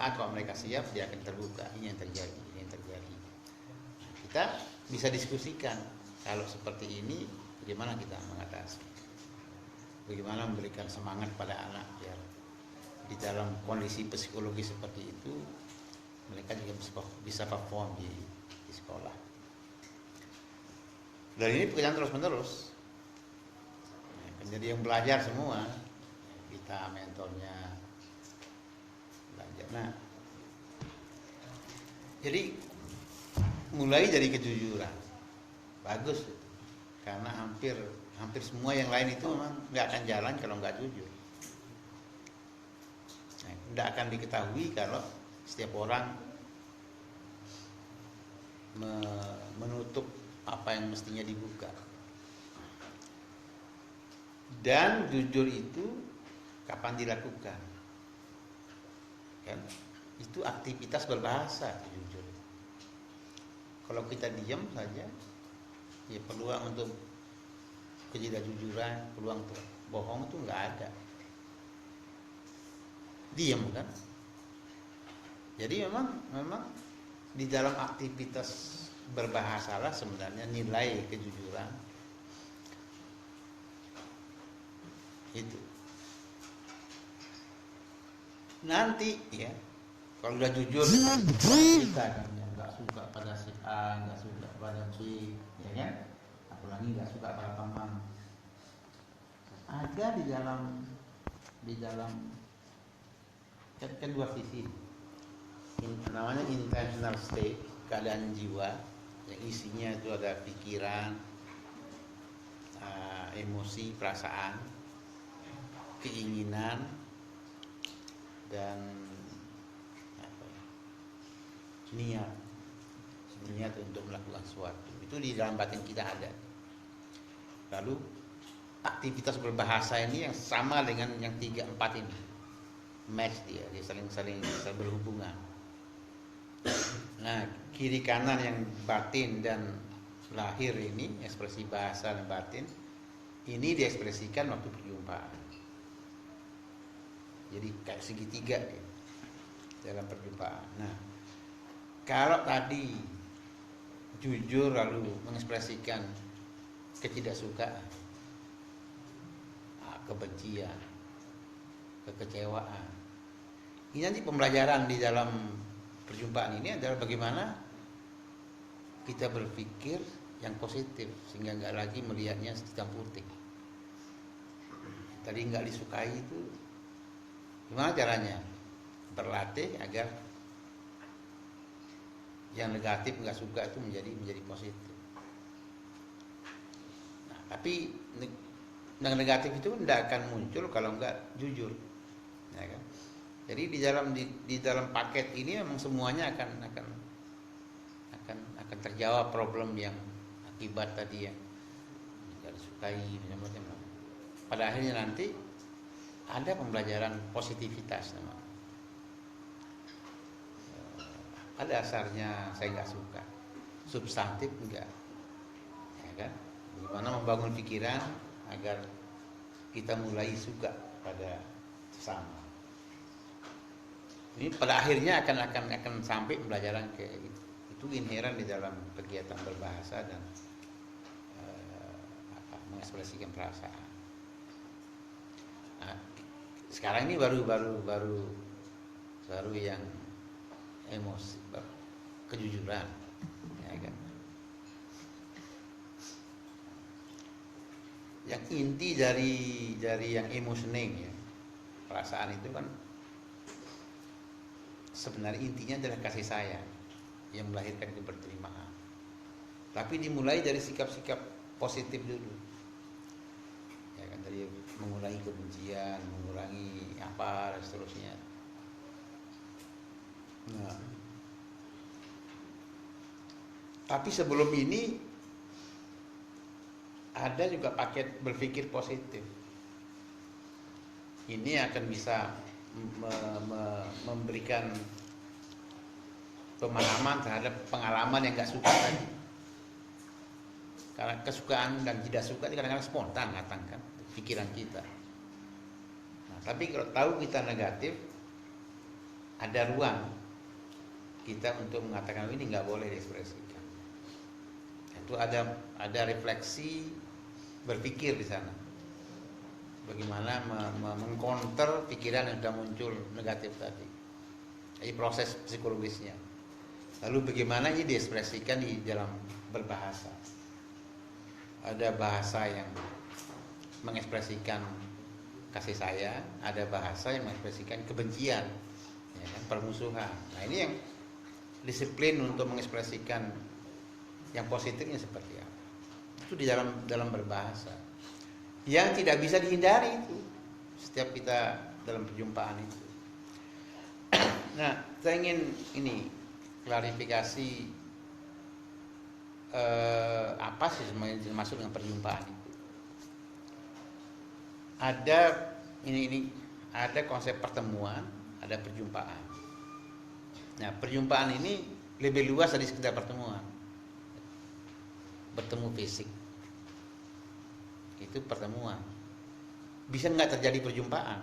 Kalau mereka siap, dia akan terbuka. Ini yang terjadi. Kita bisa diskusikan kalau seperti ini, bagaimana kita mengatasi, bagaimana memberikan semangat pada anak biar di dalam kondisi psikologi seperti itu mereka juga bisa perform di sekolah. Dan ini pekerjaan terus menerus. Jadi yang belajar semua, kita mentornya belajar. Nah, jadi mulai dari kejujuran, bagus, karena hampir semua yang lain itu memang nggak akan jalan kalau nggak jujur. Nah, nggak akan diketahui kalau setiap orang menutup apa yang mestinya dibuka. Dan jujur itu kapan dilakukan? Kan? Itu aktivitas berbahasa, jujur. Kalau kita diam saja, ya peluang untuk ketidakjujuran, peluang untuk bohong itu nggak ada. Diam kan? Jadi memang di dalam aktivitas berbahasalah sebenarnya nilai kejujuran itu. Nanti ya, kalau udah jujur kita kan ya, nggak suka pada si A, nggak suka pada B, ya kan? Apalagi nggak suka pada teman. Ada di dalam kan dua sisi. Namanya intentional state, keadaan jiwa yang isinya itu ada pikiran, emosi, perasaan, keinginan, dan niat untuk melakukan sesuatu. Itu di dalam batin kita ada. Lalu aktivitas berbahasa ini yang sama dengan yang 3-4 ini, match dia saling berhubungan. Nah, kiri kanan yang batin dan lahir ini, ekspresi bahasa dan batin ini diekspresikan waktu perjumpaan. Jadi kayak segitiga ya, dalam perjumpaan. Nah, kalau tadi jujur lalu mengekspresikan ketidaksukaan, kebencian, kekecewaan, ini nanti pembelajaran di dalam perjumpaan ini adalah bagaimana kita berpikir yang positif sehingga nggak lagi melihatnya hitam putih. Tadi nggak disukai itu gimana caranya? Berlatih agar yang negatif nggak suka itu menjadi positif. Nah, tapi yang negatif itu tidak akan muncul kalau nggak jujur, ya kan? Jadi di dalam paket ini memang semuanya akan terjawab problem yang akibat tadi yang tidak disukai macam-macam. Pada akhirnya nanti ada pembelajaran positivitas namanya. Pada dasarnya saya nggak suka, substantif enggak, ya kan? Bagaimana membangun pikiran agar kita mulai suka pada sesama. Ini pada akhirnya akan sampai pembelajaran ke itu inherent di dalam kegiatan berbahasa dan mengekspresikan perasaan. Nah, sekarang ini baru yang emosi, kejujuran, ya kan? Yang inti dari yang emotioning ya, perasaan itu kan sebenarnya intinya adalah kasih sayang yang melahirkan keberterimaan. Tapi dimulai dari sikap-sikap positif dulu, ya kan? Dari mengurangi kebencian, mengurangi apa dan seterusnya. Nah, tapi sebelum ini ada juga paket berpikir positif. Ini akan bisa memberikan pemahaman terhadap pengalaman yang nggak suka tadi. Karena kesukaan dan tidak suka itu kadang-kadang spontan datang kan pikiran kita. Nah, tapi kalau tahu kita negatif, ada ruang kita untuk mengatakan ini nggak boleh diekspresikan. Itu ada refleksi berpikir di sana. Bagaimana mengcounter pikiran yang sudah muncul negatif tadi. Ini proses psikologisnya. Lalu bagaimana ini diekspresikan di dalam berbahasa. Ada bahasa yang mengekspresikan kasih sayang, ada bahasa yang mengekspresikan kebencian, ya kan, permusuhan. Nah ini yang disiplin untuk mengekspresikan yang positifnya seperti apa. Itu di dalam berbahasa. Yang tidak bisa dihindari itu setiap kita dalam perjumpaan itu. Nah, saya ingin ini klarifikasi apa sih sebenarnya dimaksud dengan perjumpaan itu. Ada konsep pertemuan, ada perjumpaan. Nah, perjumpaan ini lebih luas dari sekedar pertemuan. Bertemu fisik itu pertemuan. Bisa nggak terjadi perjumpaan?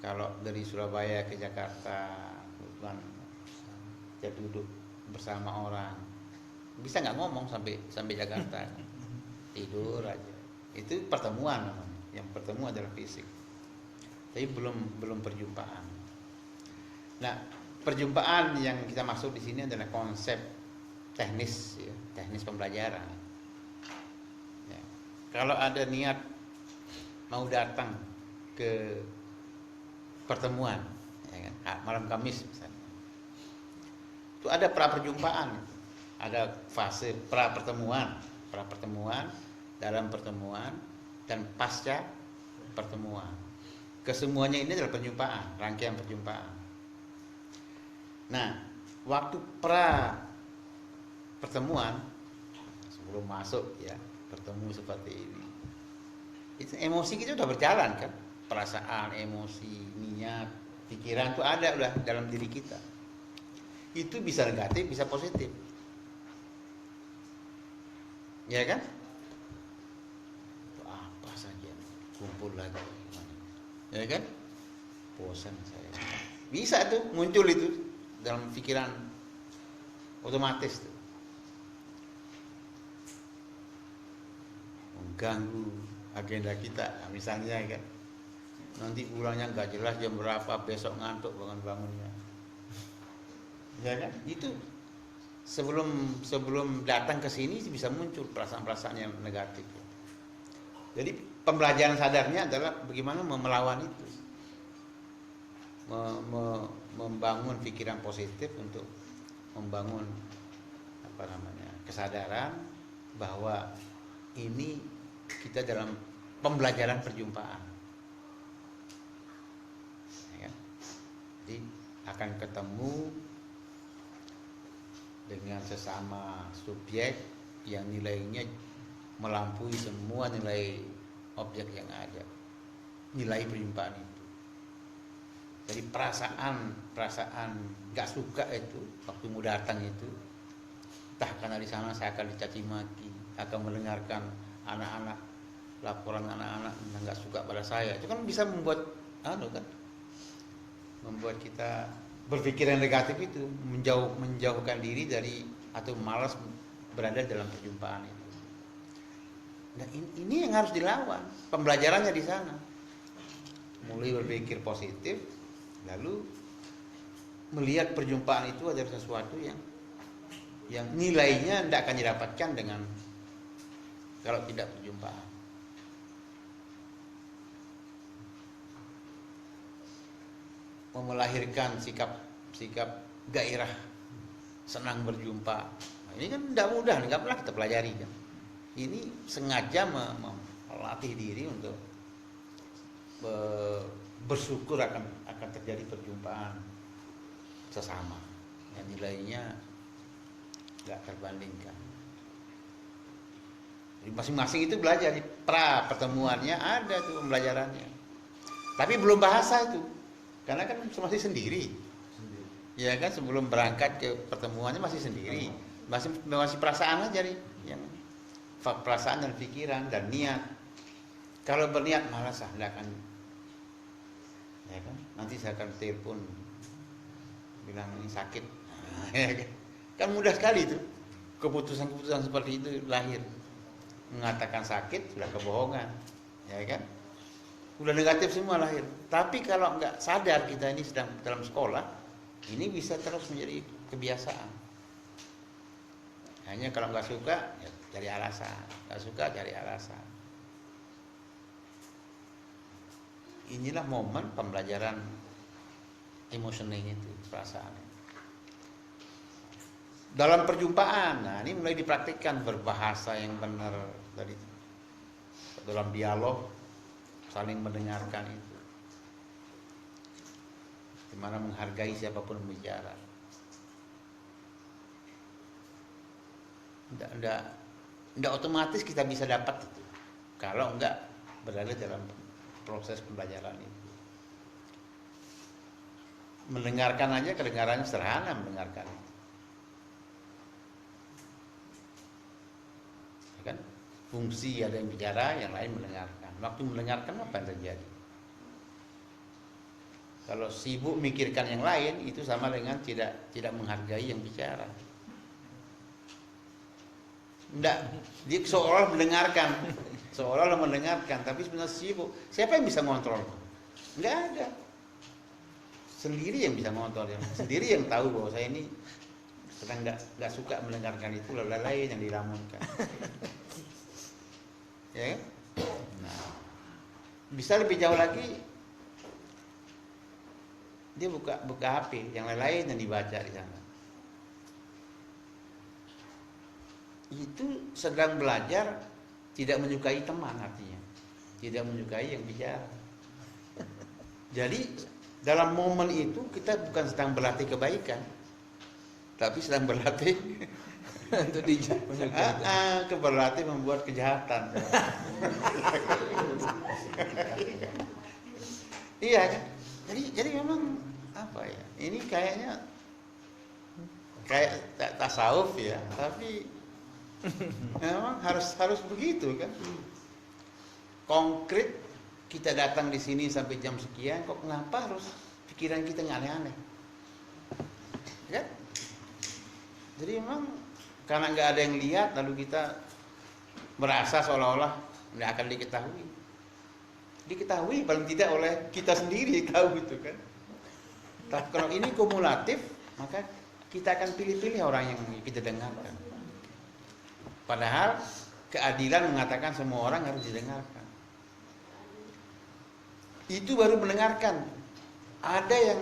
Kalau dari Surabaya ke Jakarta, kebetulan saya duduk bersama orang, bisa nggak ngomong sampai Jakarta, tidur aja. Itu pertemuan namanya. Yang bertemu adalah fisik. Tapi belum perjumpaan. Nah, perjumpaan yang kita maksud di sini adalah konsep teknis, ya, teknis pembelajaran. Ya. Kalau ada niat mau datang ke pertemuan, ya kan, malam Kamis misalnya, itu ada pra perjumpaan, ada fase pra pertemuan, dalam pertemuan dan pasca pertemuan. Kesemuanya ini adalah perjumpaan, rangkaian perjumpaan. Nah, waktu pra pertemuan, sebelum masuk ya bertemu seperti ini, itu emosi kita udah berjalan kan, perasaan, emosi, niat, pikiran itu ada udah dalam diri kita. Itu bisa negatif, bisa positif, ya kan? Apa saja kumpul lagi, ya kan? Bosan saya. Bisa tuh muncul itu dalam pikiran otomatis tuh. Mengganggu agenda kita, misalnya kan. Nanti pulangnya nggak jelas jam berapa, besok ngantuk bangunnya. Ya kan? Itu sebelum datang ke sini bisa muncul perasaan-perasaan yang negatif. Jadi pembelajaran sadarnya adalah bagaimana melawan itu, membangun pikiran positif untuk membangun kesadaran bahwa ini kita dalam pembelajaran perjumpaan. Ya kan? Jadi akan ketemu dengan sesama subjek yang nilainya melampaui semua nilai objek yang ada, nilai perjumpaan itu. Jadi perasaan nggak suka itu waktu mau datang itu, entah karena di sana saya akan dicaci maki atau mendengarkan anak-anak, laporan anak-anak yang nggak suka pada saya, itu kan bisa membuat membuat kita berpikir yang negatif itu, menjauhkan diri dari atau malas berada dalam perjumpaan itu. Nah ini yang harus dilawan, pembelajarannya di sana. Mulai berpikir positif, lalu melihat perjumpaan itu adalah sesuatu yang nilainya tidak akan didapatkan dengan kalau tidak perjumpaan. Melahirkan sikap gairah, senang berjumpa. Nah, ini kan tidak mudah, nggak pernah kita pelajari kan. Ini sengaja melatih diri untuk bersyukur akan terjadi perjumpaan sesama yang nilainya nggak terbandingkan. Jadi masing-masing itu belajar di pra pertemuannya ada tuh pembelajarannya. Tapi belum bahasa itu. Karena kan masih sendiri. Ya kan, sebelum berangkat ke pertemuannya masih sendiri. Masih perasaan aja nih, yang perasaan dan pikiran dan niat. Kalau berniat malas tidak akan ya kan? Nanti saya akan telepon bilang ini sakit. Ya kan? Kan mudah sekali itu. Keputusan-keputusan seperti itu lahir. Mengatakan sakit sudah kebohongan, ya kan? Udah negatif semua lahir. Tapi kalau nggak sadar kita ini sedang dalam sekolah, ini bisa terus menjadi kebiasaan. Hanya kalau nggak suka, ya cari alasan. Nggak suka, cari alasan. Inilah momen pembelajaran emotioning itu, perasaan. Dalam perjumpaan, nah ini mulai dipraktikkan berbahasa yang benar tadi. Dalam dialog, saling mendengarkan itu. Dimana menghargai siapapun bicara. Tidak otomatis kita bisa dapat itu. Kalau enggak berada dalam proses pembelajaran itu. Mendengarkan aja kedengarannya sederhana mendengarkan. Kan? Fungsi ada yang bicara, yang lain mendengarkan. Waktu mendengarkan apa yang terjadi? Kalau sibuk mikirkan yang lain, itu sama dengan tidak menghargai yang bicara. Enggak, dia seolah-olah mendengarkan, tapi sebenarnya sibuk. Siapa yang bisa ngontrol? Enggak ada. Sendiri yang bisa ngontrol, sendiri yang tahu bahwa saya ini sedang enggak suka mendengarkan itu, lain yang dilamunkan. Ya, nah, bisa lebih jauh lagi, dia buka HP, yang lain yang dibaca di sana. Itu sedang belajar tidak menyukai teman, artinya tidak menyukai yang bicara. Jadi dalam momen itu kita bukan sedang berlatih kebaikan, tapi sedang berlatih untuk berlatih membuat kejahatan. Iya kan? Jadi memang apa ya? Ini kayaknya kayak tasawuf ya, tapi memang harus begitu kan? Konkret, kita datang di sini sampai jam sekian, kok kenapa harus pikiran kita nggak aneh-aneh? Kan? Jadi memang karena nggak ada yang lihat, lalu kita merasa seolah-olah nggak akan diketahui paling tidak oleh kita sendiri tahu itu kan. Tapi kalau ini kumulatif, maka kita akan pilih-pilih orang yang kita dengarkan. Padahal keadilan mengatakan semua orang harus didengarkan. Itu baru mendengarkan. Ada yang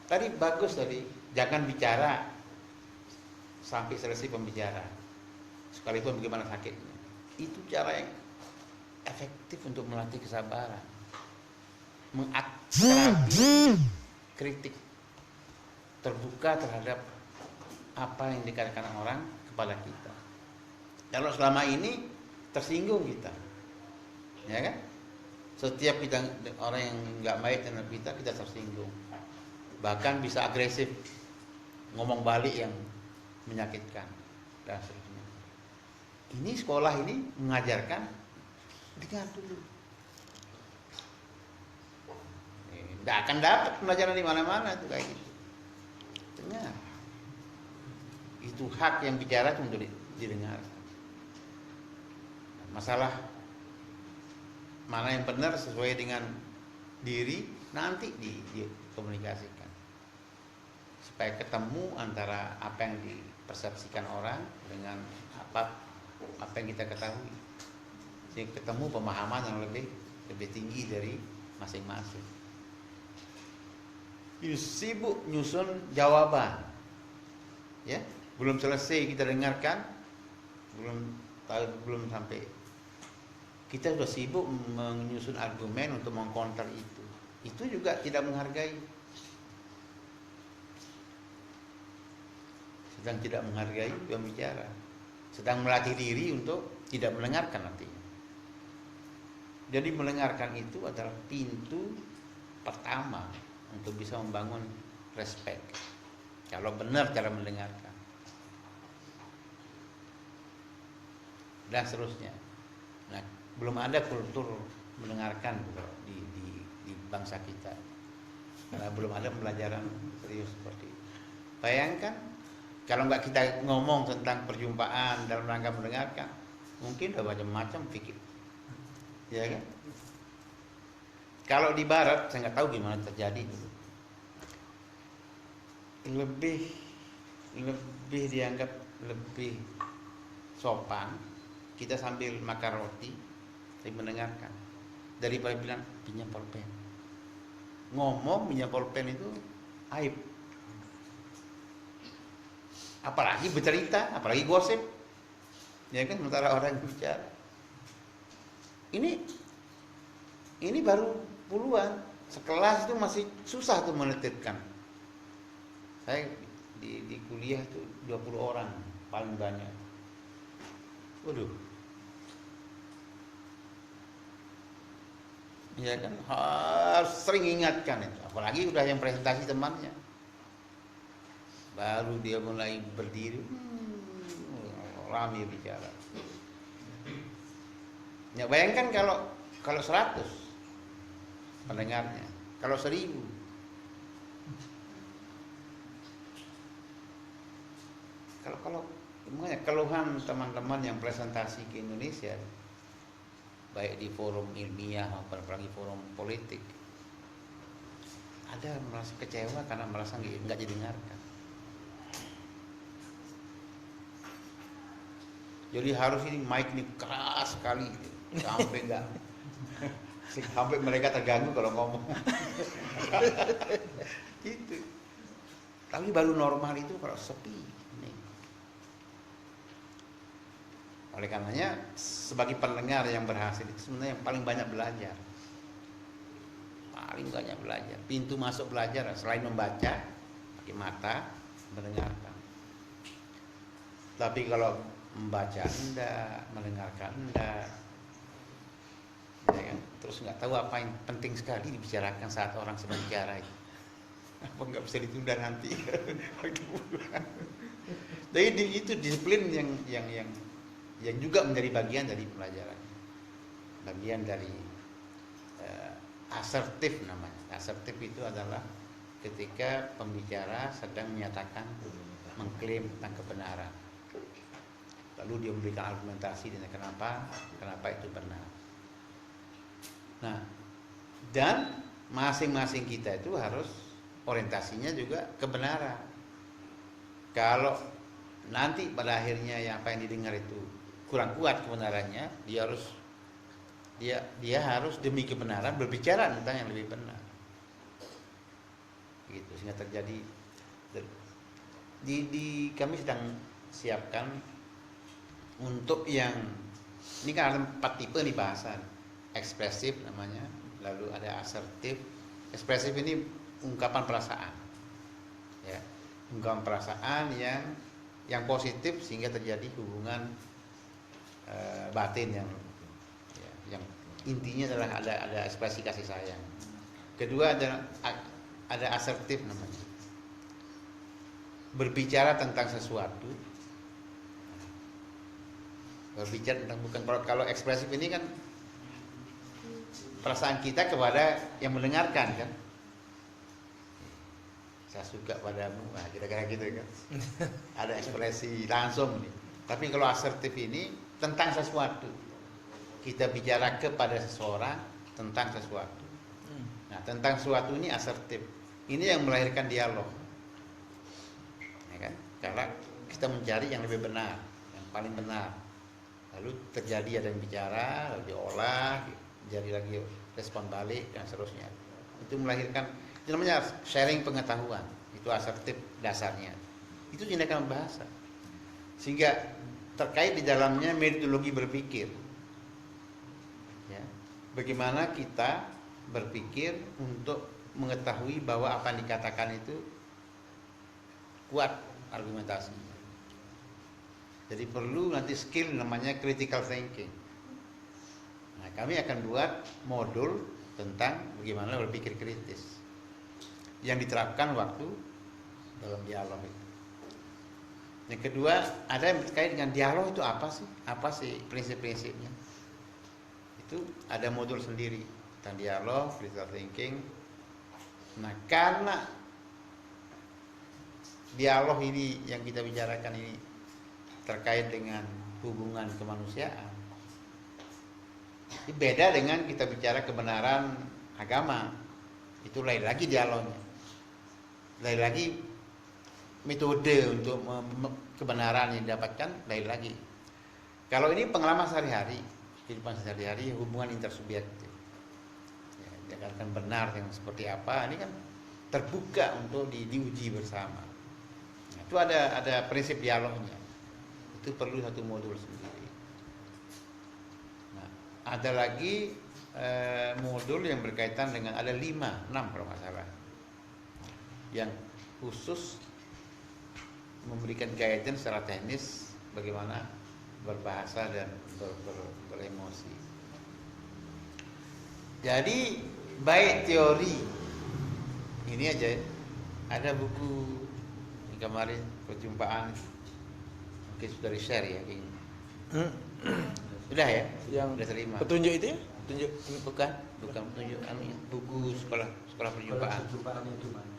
tadi bagus tadi, jangan bicara sampai selesai pembicaraan, sekalipun bagaimana sakitnya. Itu cara yang efektif untuk melatih kesabaran, mengakrabi kritik, terbuka terhadap apa yang dikatakan orang kepada kita. Kalau selama ini tersinggung kita, ya kan? Setiap kita orang yang nggak baik dengan kita tersinggung, bahkan bisa agresif, ngomong balik yang menyakitkan dan seterusnya. Ini sekolah ini mengajarkan dengar dulu. Nggak akan dapat pelajaran di mana-mana itu kayak gitu. Dengar. Itu hak yang bicara untuk didengar. Masalah mana yang benar sesuai dengan diri nanti dikomunikasikan supaya ketemu antara apa yang dipersepsikan orang dengan apa yang kita ketahui, sehingga ketemu pemahaman yang lebih tinggi dari masing-masing. Sibuk nyusun jawaban, ya belum selesai kita dengarkan, belum sampai, kita sudah sibuk menyusun argumen untuk mengkonter itu juga tidak menghargai, sedang tidak menghargai pembicara, sedang melatih diri untuk tidak mendengarkan nantinya. Jadi mendengarkan itu adalah pintu pertama untuk bisa membangun respect, kalau benar cara mendengarkan dan seterusnya. Nah, belum ada kultur mendengarkan di bangsa kita. karena belum ada pembelajaran serius seperti itu. Bayangkan kalau nggak kita ngomong tentang perjumpaan dalam rangka mendengarkan, mungkin udah macam-macam pikir, ya kan? Kalau di Barat saya nggak tahu gimana terjadi dulu. Lebih dianggap lebih sopan kita sambil makan roti tapi mendengarkan daripada bilang pinjam pulpen. Ngomong pinjam pulpen itu aib, apalagi bercerita, apalagi gosip, ya kan? Sementara orang bicara ini baru puluhan, sekelas itu masih susah tuh menetapkan. Saya di kuliah itu 20 orang paling banyak. Waduh. Ya kan, harus sering ingatkan itu. Apalagi udah yang presentasi temannya. Baru dia mulai berdiri, rame bicara. Ya bayangkan kalau 100 pendengarnya, kalau 1000. Kalau keluhan teman-teman yang presentasi ke Indonesia, baik di forum ilmiah maupun apalagi forum politik, ada merasa kecewa karena merasa nggak didengarkan. Jadi harus ini mic ini keras sekali sampai mereka terganggu kalau ngomong. Gitu. Tapi baru normal itu kalau sepi. Oleh karenanya sebagai pendengar yang berhasil itu sebenarnya yang paling banyak belajar. Paling banyak belajar. Pintu masuk belajar selain membaca pakai mata, mendengarkan. Tapi kalau membaca enggak, mendengarkan enggak, ya kan? Terus nggak tahu apa yang penting sekali dibicarakan saat orang sedang bicara itu. Apa nggak bisa ditunda nanti? Jadi itu disiplin yang juga menjadi bagian dari pelajaran, bagian dari asertif namanya. Asertif itu adalah ketika pembicara sedang menyatakan, mengklaim tentang kebenaran, lalu dia memberikan argumentasi dengan kenapa itu benar. Nah, dan masing-masing kita itu harus orientasinya juga kebenaran. Kalau nanti pada akhirnya apa yang didengar itu kurang kuat kebenarannya, dia harus demi kebenaran berbicara tentang yang lebih benar. Gitu, sehingga terjadi di kami sedang siapkan untuk yang ini kan ada 4 tipe nih bahasan. Ekspresif namanya, lalu ada asertif. Ekspresif ini ungkapan perasaan, ya, ungkapan perasaan yang positif sehingga terjadi hubungan batin yang intinya adalah ada ekspresi kasih sayang. Kedua ada asertif namanya, berbicara tentang sesuatu, berbicara tentang bukan. Kalau ekspresif ini kan perasaan kita kepada yang mendengarkan kan, saya suka padamu, nah, kira-kira gitu kan. Ada ekspresi langsung nih. Tapi kalau asertif ini tentang sesuatu, kita bicara kepada seseorang tentang sesuatu. Nah, tentang sesuatu ini asertif. Ini yang melahirkan dialog, ya kan? Karena kita mencari yang lebih benar, yang paling benar. Lalu terjadi ada yang bicara, lalu diolah, jadi lagi respon balik dan seterusnya. Itu melahirkan, itu namanya sharing pengetahuan. Itu asertif dasarnya. Itu tindakan bahasa. Sehingga terkait di dalamnya metodologi berpikir. Ya. Bagaimana kita berpikir untuk mengetahui bahwa apa yang dikatakan itu kuat argumentasinya. Jadi perlu nanti skill namanya critical thinking. Nah, kami akan buat modul tentang bagaimana berpikir kritis yang diterapkan waktu dalam dialog itu. Yang kedua, ada yang terkait dengan dialog itu apa sih? Apa sih prinsip-prinsipnya? Itu ada modul sendiri tentang dialog, critical thinking. Nah, karena dialog ini yang kita bicarakan ini terkait dengan hubungan kemanusiaan, ini beda dengan kita bicara kebenaran agama. Itu lain lagi dialognya, lain lagi metode untuk kebenaran yang didapatkan, lain lagi. Kalau ini pengalaman sehari-hari, kehidupan sehari-hari, hubungan intersubjektif, ya, dikatakan benar yang seperti apa, ini kan terbuka untuk diuji bersama. Nah, itu ada prinsip dialognya. Itu perlu satu modul sendiri. Nah, ada lagi modul yang berkaitan dengan, ada 5, 6 kalau nggak salah, yang khusus memberikan guidance secara teknis bagaimana berbahasa dan beremosi. Jadi baik teori ini aja, ada buku yang kemarin perjumpaan, mungkin sudah di share ya ini. Sudah ya? Yang sudah terima. Petunjuk itu ya? Petunjuk bukan petunjuk buku sekolah perjumpaan. Itu mana?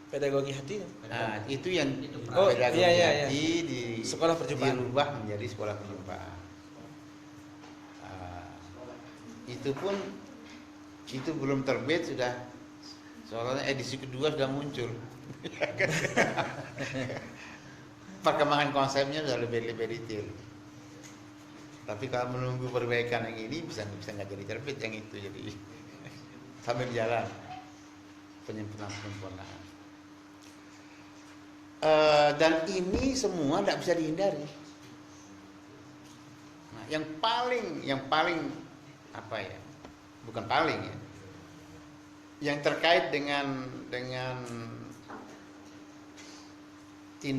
pedagogi hati. Nah, itu yang Oh, pedagogi iya. hati di Sekolah perjumpaan. dirubah menjadi sekolah perjumpaan. Itu pun itu belum terbit, sudah soalnya edisi kedua sudah muncul. Perkembangan konsepnya sudah lebih detail. Tapi kalau menunggu perbaikan yang ini bisa nggak jadi terbit yang itu, jadi sambil jalan penyempurnaan. Dan ini semua tidak bisa dihindari. Nah, yang paling apa ya? Bukan paling ya. Yang terkait dengan